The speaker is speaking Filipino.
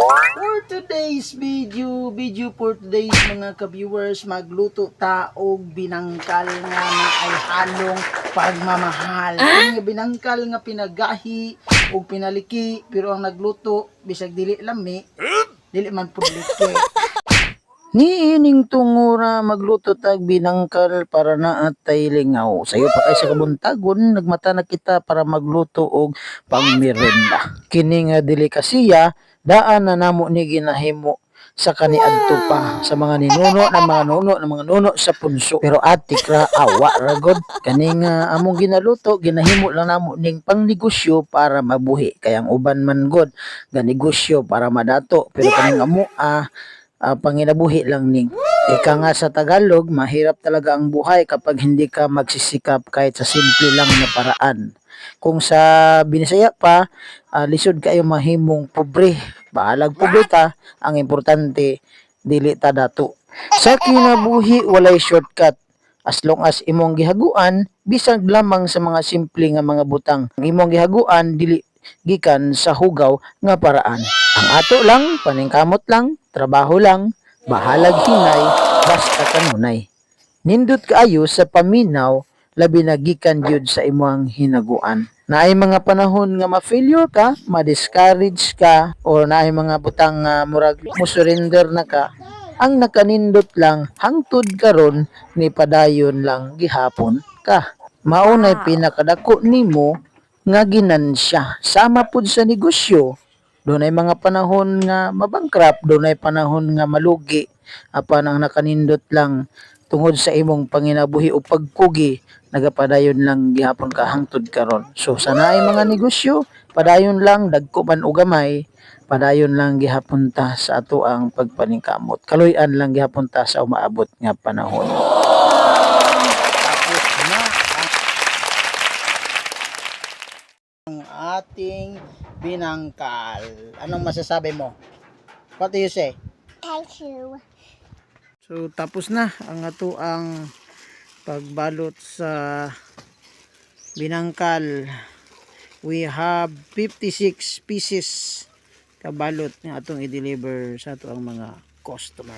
For today's video for today's mga ka-viewers, magluto ta og binangkal nga na ay halong pagmamahal. Kini binangkal nga pinagahi og pinaliki, pero ang nagluto bisag dili lami, dili man pud liki. Niining tungura magluto tag binangkal para na atay lingaw. Sayo pa kay sa kabuntagon, nagmata na kita para magluto og pangmerenda. Kini nga delikasiya, daan na namo ni ginahimo sa kaniadto pa sa mga ninuno na mga nuno sa punso. Pero atik ra awa ra god kani nga among ginaluto, ginahimo lang namo ning pangnegosyo para mabuhi. Kayang uban man god ga negosyo para madato, pero kaning amo panginabuhi lang ning. Ika nga sa Tagalog, mahirap talaga ang buhay kapag hindi ka magsisikap kahit sa simple lang na paraan. Kung sa Binisaya pa, lisod kayo mahimong pobre. Bahalag pobre ta, ang importante dili ta dato. Sa kinabuhi walay shortcut. As long as imong gihaguan, bisag lamang sa mga simple nga mga butang. Ang imong gihaguan dili gikan sa hugaw nga paraan. Ang ato lang, paningkamot lang, trabaho lang, bahalag hinay, basta kanunay. Nindot kaayo sa paminaw, labi na gikan jud sa imong hinaguan. Naay mga panahon nga ma-failure ka, ma-discourage ka, o naay mga butang nga murag mo surrender na ka, ang nakanindot lang hangtod karon ni padayon lang gihapon ka. Maunay pinakadako nimo nga ginansya sama pud sa negosyo. Doon ay mga panahon nga mabangkrap, doon ay panahon nga malugi, apan ang nakanindot lang tungod sa imong panginabuhi o pagkugi, nagapadayon lang gihapon ka hangtod karon. So sana ay mga negosyo, padayon lang dagko man o gamay, padayon lang gihapon ta sa ato ang pagpaningkamot. Kaluy-an lang gihapon ta sa umaabot nga panahon. Tapos na ang ating binangkal. Anong masasabi mo? What do you say? Thank you. So tapos na ang ato ang pagbalot sa binangkal. We have 56 pieces kabalot nga atong i-deliver sa ato ang mga customer.